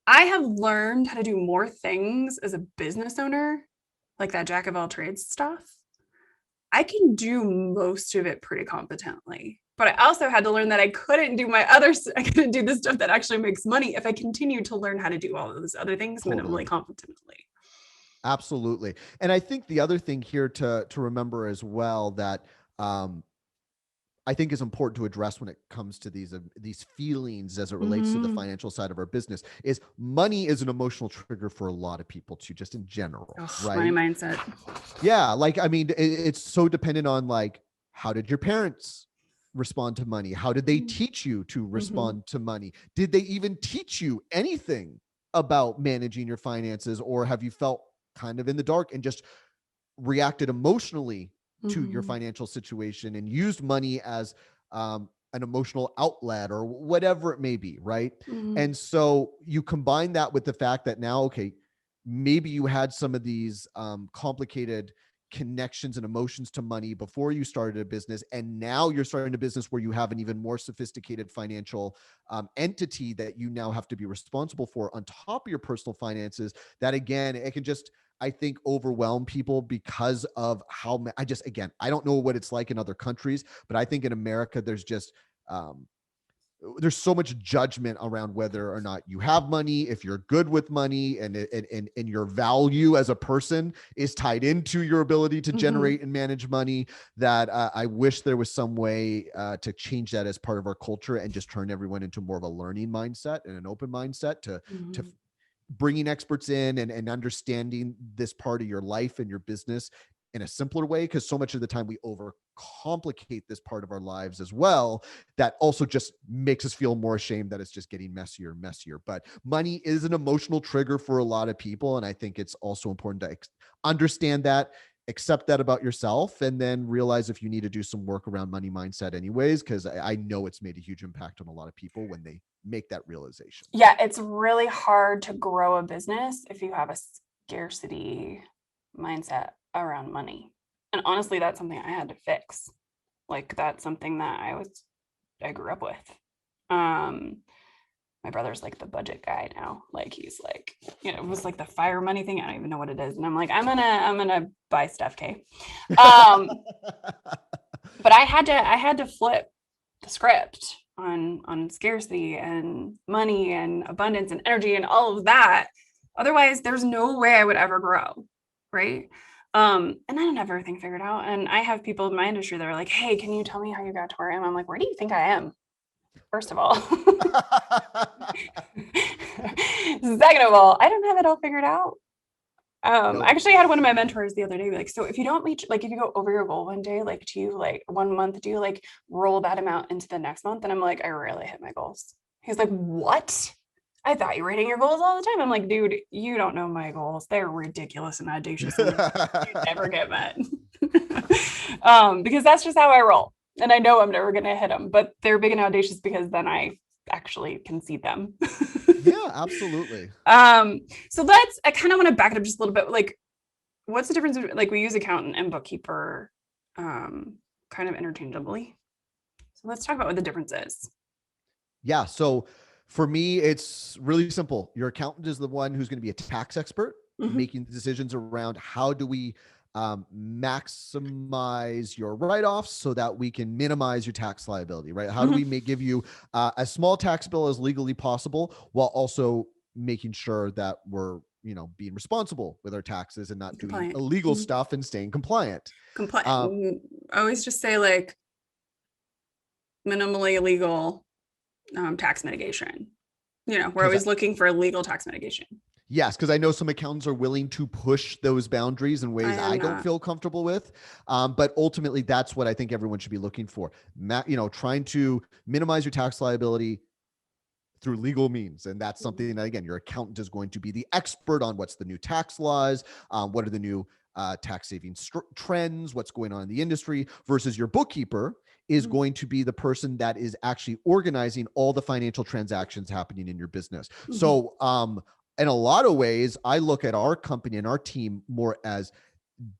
I have learned how to do more things as a business owner, like that jack of all trades stuff. I can do most of it pretty competently, but I also had to learn that I couldn't do the stuff that actually makes money if I continued to learn how to do all of those other things minimally competently. Absolutely. And I think the other thing here to remember as well that I think is important to address when it comes to these feelings as it relates to the financial side of our business is money is an emotional trigger for a lot of people too, just in general, right? My mindset. Yeah. Like, I mean, it's so dependent on like, how did your parents respond to money? How did they teach you to respond to money? Did they even teach you anything about managing your finances, or have you felt kind of in the dark and just reacted emotionally to your financial situation and used money as an emotional outlet or whatever it may be, right? And so you combine that with the fact that now, okay, maybe you had some of these complicated connections and emotions to money before you started a business, and now you're starting a business where you have an even more sophisticated financial entity that you now have to be responsible for on top of your personal finances, that again, it can just, I think, overwhelm people because of how again, I don't know what it's like in other countries, but I think in America um, there's so much judgment around whether or not you have money, if you're good with money, and your value as a person is tied into your ability to generate and manage money, that I wish there was some way to change that as part of our culture and just turn everyone into more of a learning mindset and an open mindset to bringing experts in and understanding this part of your life and your business in a simpler way, because so much of the time we overcomplicate this part of our lives as well, that also just makes us feel more ashamed that it's just getting messier and messier. But money is an emotional trigger for a lot of people, and I think it's also important to understand that, accept that about yourself, and then realize if you need to do some work around money mindset anyways, because I know it's made a huge impact on a lot of people when they make that realization. Yeah, it's really hard to grow a business if you have a scarcity mindset around money. And honestly, that's something I had to fix. Like, that's something that I grew up with. My brother's like the budget guy now. Like, he's like, it was like the fire money thing. I don't even know what it is. And I'm like, I'm gonna buy stuff, Kay. But I had to flip the script on scarcity and money and abundance and energy and all of that. Otherwise, there's no way I would ever grow, right? And I don't have everything figured out. And I have people in my industry that are like, hey, can you tell me how you got to where I am? I'm like, where do you think I am? First of all. Second of all, I don't have it all figured out. I actually had one of my mentors the other day be like, so if you don't reach, like, if you go over your goal one day, like, do you like 1 month, do you like roll that amount into the next month? And I'm like, I rarely hit my goals. He's like, what? I thought you were hitting your goals all the time. I'm like, dude, you don't know my goals. They're ridiculous and audacious and you never get met. Because that's just how I roll. And I know I'm never going to hit them, but they're big and audacious because then I actually can see them. Yeah, absolutely. So I kind of want to back it up just a little bit. Like, what's the difference? Like, we use accountant and bookkeeper kind of interchangeably. So let's talk about what the difference is. Yeah. So for me, it's really simple. Your accountant is the one who's going to be a tax expert, making decisions around how do we maximize your write-offs so that we can minimize your tax liability, right? How do we give you a small tax bill as legally possible while also making sure that we're being responsible with our taxes and not doing illegal stuff and staying compliant. I always just say, like, minimally illegal tax mitigation. We're always looking for legal tax mitigation. Yes, because I know some accountants are willing to push those boundaries in ways I don't feel comfortable with. But ultimately, that's what I think everyone should be looking for. Trying to minimize your tax liability through legal means. And that's something that, again, your accountant is going to be the expert on. What's the new tax laws? What are the new tax saving trends? What's going on in the industry? Versus your bookkeeper is going to be the person that is actually organizing all the financial transactions happening in your business. So in a lot of ways, I look at our company and our team more as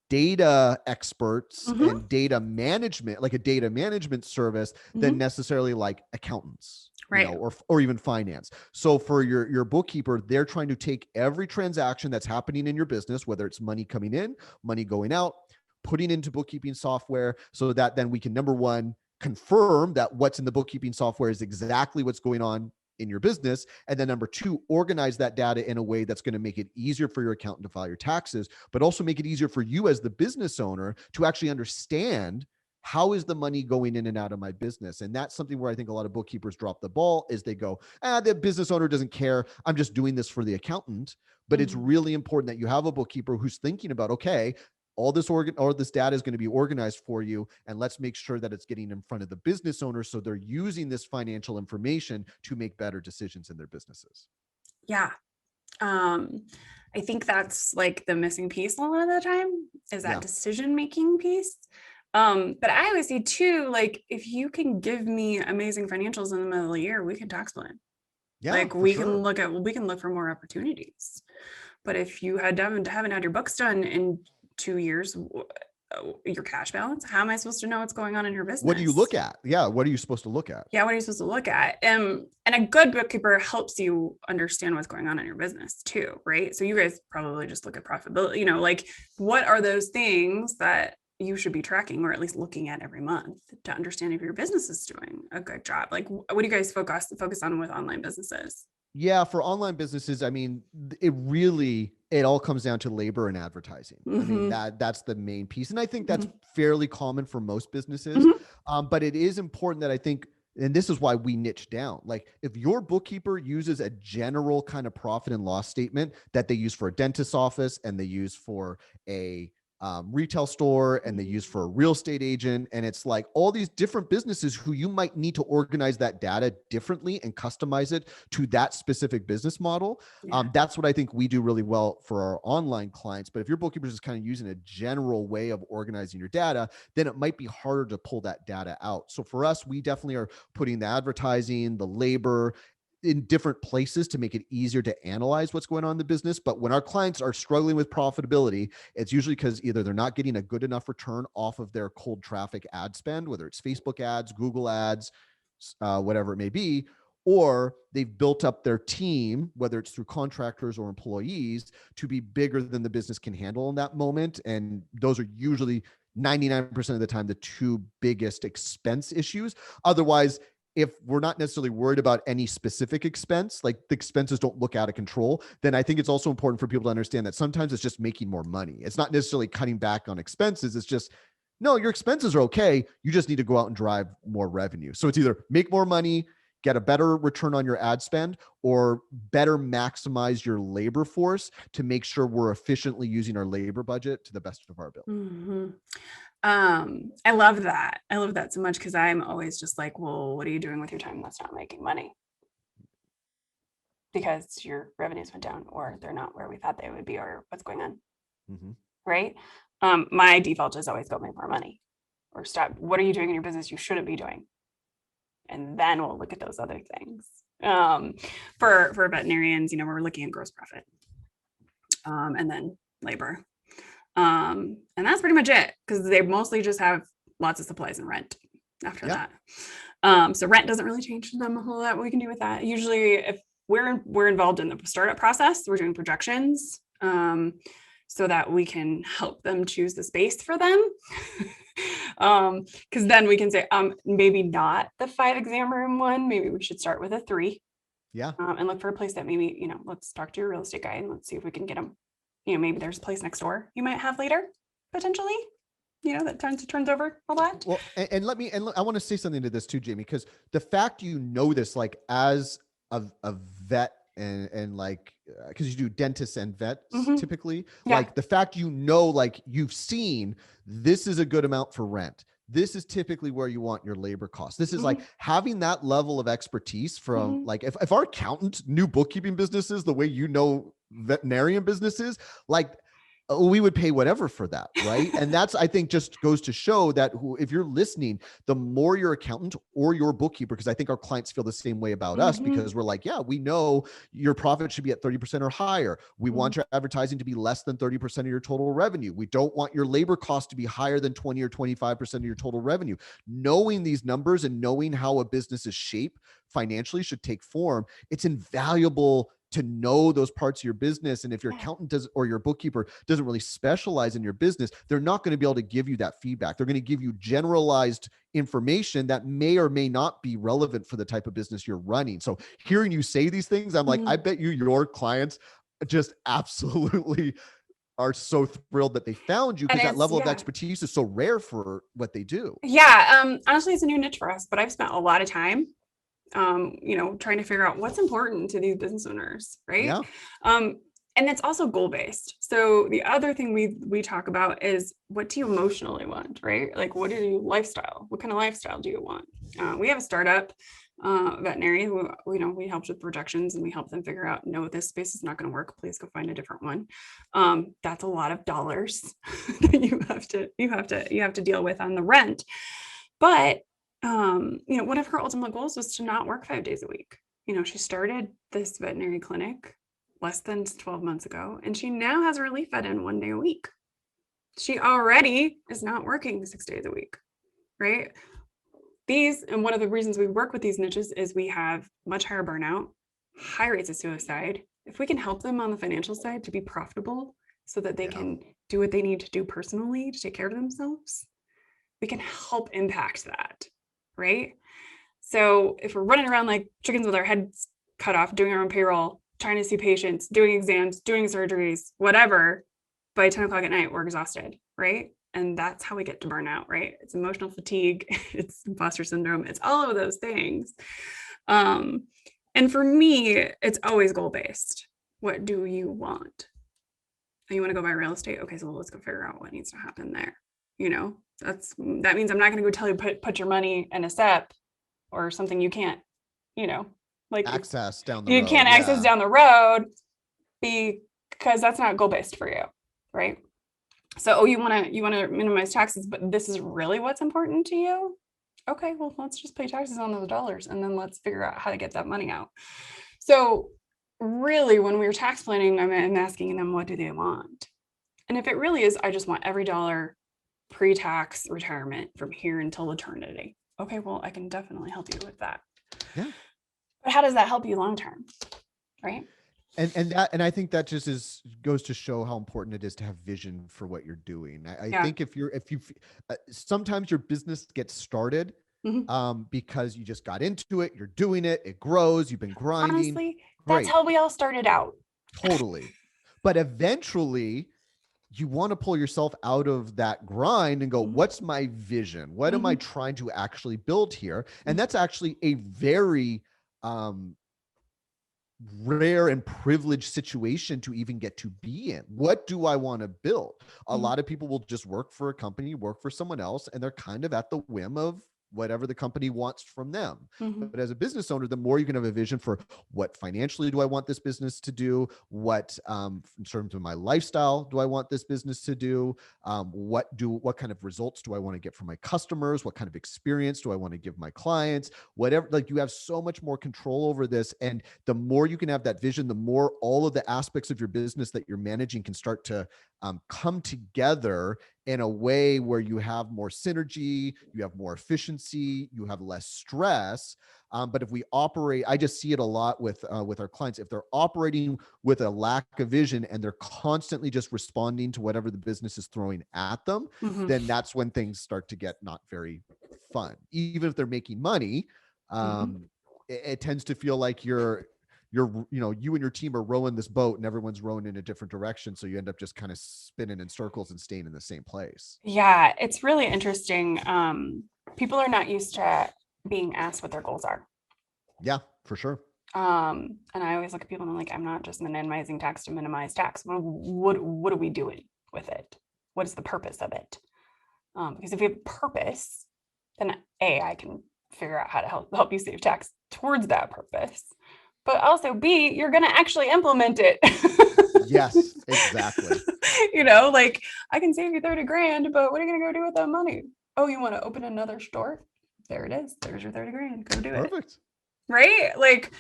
data experts and data management, like a data management service, than necessarily like accountants, right? Or even finance. So for your bookkeeper, they're trying to take every transaction that's happening in your business, whether it's money coming in, money going out, putting into bookkeeping software, so that then we can, number one, confirm that what's in the bookkeeping software is exactly what's going on in your business. And then number two, organize that data in a way that's going to make it easier for your accountant to file your taxes, but also make it easier for you as the business owner to actually understand how is the money going in and out of my business. And that's something where I think a lot of bookkeepers drop the ball, is they go, the business owner doesn't care. I'm just doing this for the accountant. But it's really important that you have a bookkeeper who's thinking about, okay, all this data is going to be organized for you, and let's make sure that it's getting in front of the business owner so they're using this financial information to make better decisions in their businesses. Yeah. I think that's like the missing piece a lot of the time, is that decision-making piece. But I always say too, like, if you can give me amazing financials in the middle of the year, we can tax plan. Yeah, like we can look for more opportunities. But if you haven't had your books done in 2 years, your cash balance? How am I supposed to know what's going on in your business? What do you look at? Yeah. What are you supposed to look at? Yeah. What are you supposed to look at? And a good bookkeeper helps you understand what's going on in your business too, right? So you guys probably just look at profitability, like what are those things that you should be tracking or at least looking at every month to understand if your business is doing a good job? Like, what do you guys focus on with online businesses? Yeah, for online businesses, I mean, it all comes down to labor and advertising. I mean, Mm-hmm. that's the main piece. And I think that's Mm-hmm. fairly common for most businesses. Mm-hmm. But it is important that I think, and this is why we niche down. Like if your bookkeeper uses a general kind of profit and loss statement that they use for a dentist's office and they use for a retail store and they use for a real estate agent. And it's like all these different businesses who you might need to organize that data differently and customize it to that specific business model. Yeah. That's what I think we do really well for our online clients. But if your bookkeeper is just kind of using a general way of organizing your data, then it might be harder to pull that data out. So for us, we definitely are putting the advertising, the labor, in different places to make it easier to analyze what's going on in the business. But when our clients are struggling with profitability, it's usually because either they're not getting a good enough return off of their cold traffic ad spend, whether it's Facebook ads, Google ads, whatever it may be, or they've built up their team, whether it's through contractors or employees, to be bigger than the business can handle in that moment. And those are usually 99% of the time the two biggest expense issues. Otherwise, if we're not necessarily worried about any specific expense, like the expenses don't look out of control, then I think it's also important for people to understand that sometimes it's just making more money. It's not necessarily cutting back on expenses. It's just, no, your expenses are okay. You just need to go out and drive more revenue. So it's either make more money, get a better return on your ad spend, or better maximize your labor force to make sure we're efficiently using our labor budget to the best of our ability. Mm-hmm. I love that. I love that so much because I'm always just like, well, what are you doing with your time that's not making money? Because your revenues went down or they're not where we thought they would be or what's going on. Mm-hmm. Right. My default is always go make more money or stop. What are you doing in your business you shouldn't be doing? And then we'll look at those other things. For veterinarians, we're looking at gross profit and then labor. And that's pretty much it because they mostly just have lots of supplies and rent after that. So rent doesn't really change for them a whole lot. What we can do with that. Usually if we're involved in the startup process, we're doing projections so that we can help them choose the space for them. Because then we can say, maybe not the 5 exam room one, maybe we should start with a 3. Yeah. And look for a place that maybe, let's talk to your real estate guy and let's see if we can get them. Maybe there's a place next door you might have later, potentially, that turns over a lot. Well, and I want to say something to this too, Jamie, because the fact this, like as a vet and like, because you do dentists and vets typically, like the fact, like you've seen, this is a good amount for rent. This is typically where you want your labor costs. This is like having that level of expertise from like, if our accountant knew bookkeeping businesses the way veterinarian businesses, like we would pay whatever for that, right? And that's, I think, just goes to show that if you're listening, the more your accountant or your bookkeeper, because I think our clients feel the same way about us, because we're like, yeah, we know your profit should be at 30% or higher. We want your advertising to be less than 30% of your total revenue. We don't want your labor cost to be higher than 20 or 25% of your total revenue. Knowing these numbers and knowing how a business's shape financially should take form, it's invaluable to know those parts of your business. And if your accountant does or your bookkeeper doesn't really specialize in your business, they're not going to be able to give you that feedback. They're going to give you generalized information that may or may not be relevant for the type of business you're running. So hearing you say these things, I'm like, I bet your clients just absolutely are so thrilled that they found you, because that level of expertise is so rare for what they do. Yeah. Honestly, it's a new niche for us, but I've spent a lot of time trying to figure out what's important to these business owners, right? Yeah. And it's also goal-based. So the other thing we talk about is, what do you emotionally want, right? Like, what kind of lifestyle do you want? We have a startup veterinary who, we helped with projections and we help them figure out, no, this space is not going to work. Please go find a different one. That's a lot of dollars that you have to deal with on the rent. But one of her ultimate goals was to not work 5 days a week. She started this veterinary clinic less than 12 months ago, and she now has a relief vet in 1 day a week. She already is not working 6 days a week, right? And one of the reasons we work with these niches is we have much higher burnout, high rates of suicide. If we can help them on the financial side to be profitable so that they can do what they need to do personally to take care of themselves, we can help impact that, right? So if we're running around like chickens with our heads cut off, doing our own payroll, trying to see patients, doing exams, doing surgeries, whatever, by 10 o'clock at night, we're exhausted, right? And that's how we get to burnout, right? It's emotional fatigue, it's imposter syndrome, it's all of those things. And for me, it's always goal-based. What do you want? You want to go buy real estate? Okay, so let's go figure out what needs to happen there. That means I'm not going to go tell you put your money in a SEP or something you can't, like access down the road. You can't access down the road because that's not goal-based for you, right? So, you want to minimize taxes, but this is really what's important to you. Okay, well, let's just pay taxes on those dollars and then let's figure out how to get that money out. So really, when we're tax planning, I'm asking them, what do they want? And if it really is, I just want every dollar pre-tax retirement from here until eternity. Okay, well, I can definitely help you with that. Yeah. But how does that help you long-term? Right. And I think that just goes to show how important it is to have vision for what you're doing. I think if you sometimes your business gets started because you just got into it, you're doing it, it grows, you've been grinding. Honestly, that's how we all started out. Totally. But eventually you want to pull yourself out of that grind and go, what's my vision? What am I trying to actually build here? And that's actually a very rare and privileged situation to even get to be in. What do I want to build? A lot of people will just work for a company, work for someone else, and they're kind of at the whim of whatever the company wants from them. But as a business owner, the more you can have a vision for what financially do I want this business to do? What, in terms of my lifestyle, do I want this business to do? What kind of results do I want to get from my customers? What kind of experience do I want to give my clients? Whatever, like you have so much more control over this. And the more you can have that vision, the more all of the aspects of your business that you're managing can start to come together in a way where you have more synergy, you have more efficiency, you have less stress. But if we operate, I just see it a lot with our clients. If they're operating with a lack of vision and they're constantly just responding to whatever the business is throwing at them, then that's when things start to get not very fun. Even if they're making money, it tends to feel like you and your team are rowing this boat and everyone's rowing in a different direction. So you end up just kind of spinning in circles and staying in the same place. Yeah, it's really interesting. People are not used to being asked what their goals are. Yeah, for sure. And I always look at people and I'm like, I'm not just minimizing tax to minimize tax. What are we doing with it? What is the purpose of it? Because if you have purpose, then I can figure out how to help you save tax towards that purpose. But also B, you're going to actually implement it. Yes, exactly. Like I can save you 30 grand, but what are you going to go do with that money? Oh, you want to open another store? There it is. There's your 30 grand. Go do it. Perfect. Right? Like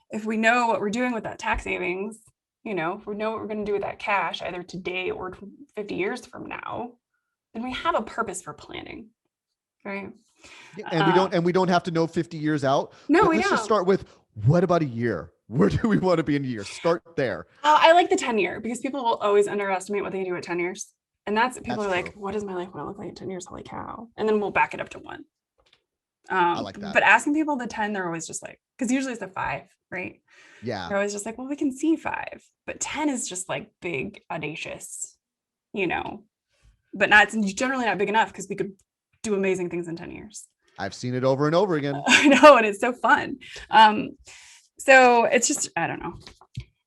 if we know what we're doing with that tax savings, if we know what we're going to do with that cash, either today or 50 years from now, then we have a purpose for planning. Right. And we don't have to know 50 years out. No, let's just start with, what about a year? Where do we want to be in a year? Start there. I like the 10 year because people will always underestimate what they do at 10 years. And people are like, what does my life want to look like at 10 years? Holy cow. And then we'll back it up to 1. I like that. But asking people the 10, they're always just like, because usually it's a 5, right? Yeah. They're always just like, well, we can see 5, but 10 is just like big, audacious, but it's generally not big enough because we could do amazing things in 10 years. I've seen it over and over again. I know. And it's so fun. So it's just, I don't know,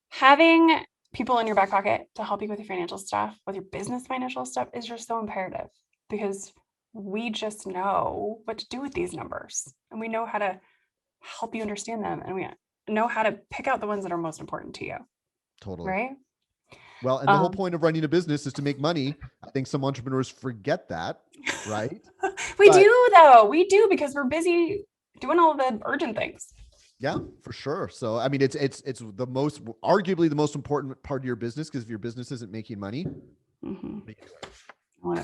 having people in your back pocket to help you with your financial stuff, with your business financial stuff is just so imperative because we just know what to do with these numbers and we know how to help you understand them. And we know how to pick out the ones that are most important to you. Totally. Right. Well, and the whole point of running a business is to make money. I think some entrepreneurs forget that, right? We do though. We do because we're busy doing all the urgent things. Yeah, for sure. So, I mean, it's arguably the most important part of your business because if your business isn't making money, All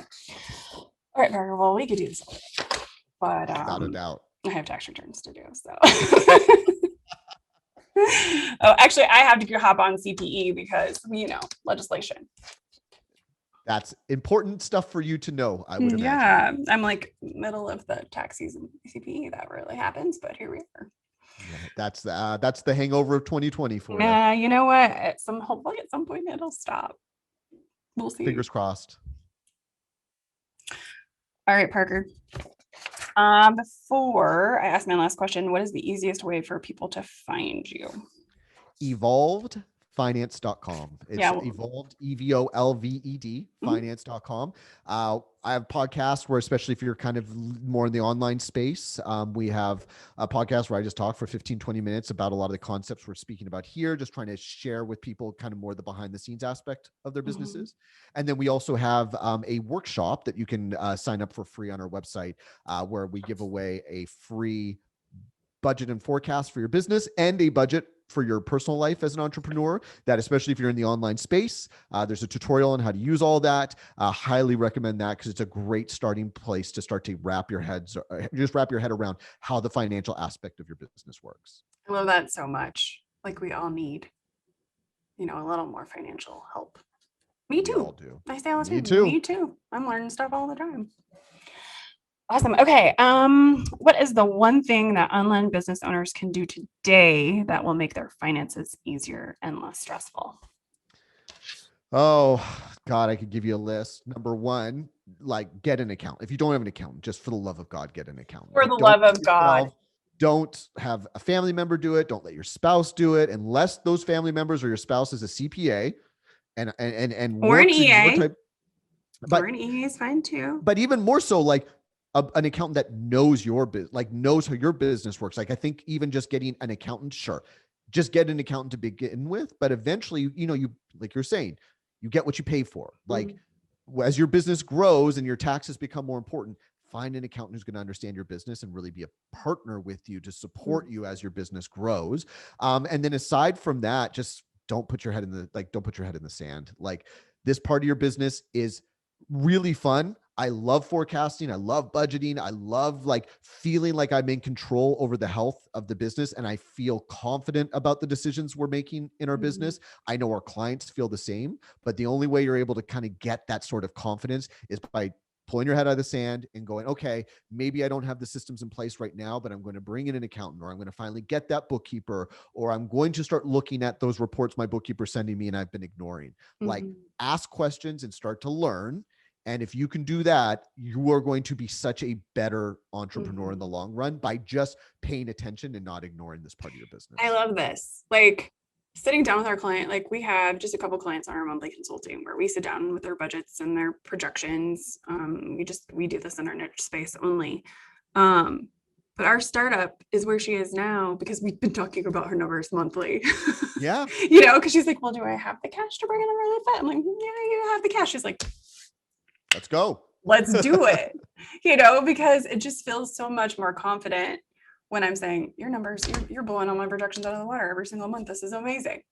right, Parker. Well, we could do this all day, but Without a doubt. I have tax returns to do. So, oh, actually, I have to hop on CPE because legislation. That's important stuff for you to know, I would imagine. Yeah, I'm like middle of the tax season CPE. That really happens, but here we are. Yeah, that's the hangover of 2020 for you. Yeah, you know what? Hopefully at some point it'll stop. We'll see. Fingers crossed. All right, Parker. Before I ask my last question, what is the easiest way for people to find you? Evolvedfinance.com. It's evolved, EVOLVED, finance.com. I have podcasts where, especially if you're kind of more in the online space, we have a podcast where I just talk for 15, 20 minutes about a lot of the concepts we're speaking about here, just trying to share with people kind of more the behind the scenes aspect of their businesses. And then we also have a workshop that you can sign up for free on our website where we give away a free budget and forecast for your business and a budget for your personal life as an entrepreneur, that especially if you're in the online space, there's a tutorial on how to use all that. Highly recommend that because it's a great starting place to start to wrap your head around how the financial aspect of your business works. I love that so much. Like we all need, a little more financial help. Me too. We all do. I say all the time. Me too. Me too. I'm learning stuff all the time. Awesome. Okay. What is the one thing that online business owners can do today that will make their finances easier and less stressful? Oh God, I could give you a list. Number one, get an account. If you don't have an account, just for the love of God, get an account. For the love of God. Don't have a family member do it. Don't let your spouse do it unless those family members or your spouse is a CPA and or an EA. But or an EA is fine too. But even more so, an accountant that knows your business, knows how your business works. I think even just getting an accountant, sure, just get an accountant to begin with. But eventually, you like you're saying, you get what you pay for. As your business grows and your taxes become more important, find an accountant who's going to understand your business and really be a partner with you to support you as your business grows. And then aside from that, just don't put your head in the sand. This part of your business is really fun. I love forecasting. I love budgeting. I love feeling like I'm in control over the health of the business. And I feel confident about the decisions we're making in our business. I know our clients feel the same, but the only way you're able to kind of get that sort of confidence is by pulling your head out of the sand and going, okay, maybe I don't have the systems in place right now, but I'm going to bring in an accountant, or I'm going to finally get that bookkeeper, or I'm going to start looking at those reports my bookkeeper's sending me and I've been ignoring. Ask questions and start to learn. And if you can do that, you are going to be such a better entrepreneur in the long run by just paying attention and not ignoring this part of your business. I love this. Sitting down with our client, we have just a couple clients on our monthly consulting where we sit down with their budgets and their projections. We do this in our niche space only. But our startup is where she is now because we've been talking about her numbers monthly. Yeah. Because she's like, well, do I have the cash to bring in the really fit? I'm like, yeah, you have the cash. She's like, let's go. Let's do it. Because it just feels so much more confident when I'm saying your numbers, you're blowing all my projections out of the water every single month. This is amazing.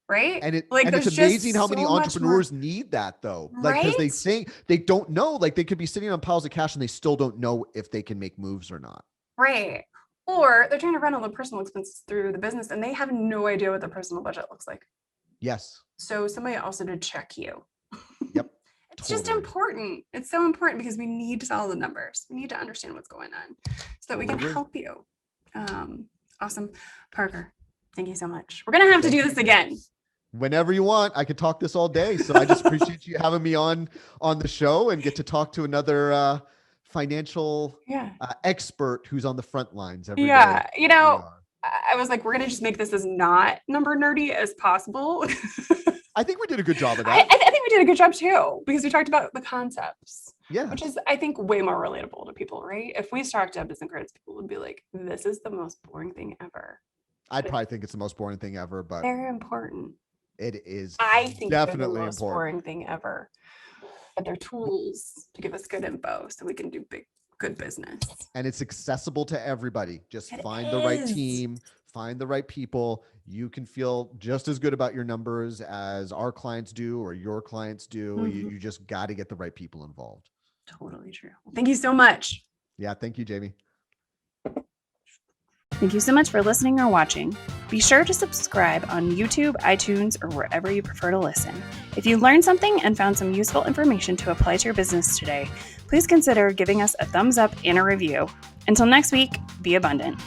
Right. And it's amazing how many entrepreneurs need that though. Because they think they don't know, they could be sitting on piles of cash and they still don't know if they can make moves or not. Right. Or they're trying to run all the personal expenses through the business and they have no idea what the personal budget looks like. Yes. So somebody also to check you. Yep. It's just important. It's so important because we need to follow the numbers. We need to understand what's going on so that we can help you. Awesome. Parker, thank you so much. We're going to have to do this again. Whenever you want. I could talk this all day. So I just appreciate you having me on the show and get to talk to another financial expert who's on the front lines every day. I was like, we're going to just make this as not number nerdy as possible. I think we did a good job of that. I think we did a good job too, because we talked about the concepts, which is, I think, way more relatable to people, right? If we talked to business credits, people would be like, this is the most boring thing ever. I'd probably think it's the most boring thing ever, but they're important. It is. I think definitely they're the most boring thing ever, but they're tools to give us good info so we can do good business. And it's accessible to everybody. Just find the right team, find the right people. You can feel just as good about your numbers as our clients do or your clients do. You just got to get the right people involved. Totally true. Thank you so much. Yeah. Thank you, Jamie. Thank you so much for listening or watching. Be sure to subscribe on YouTube, iTunes, or wherever you prefer to listen. If you learned something and found some useful information to apply to your business today, please consider giving us a thumbs up and a review. Until next week, be abundant.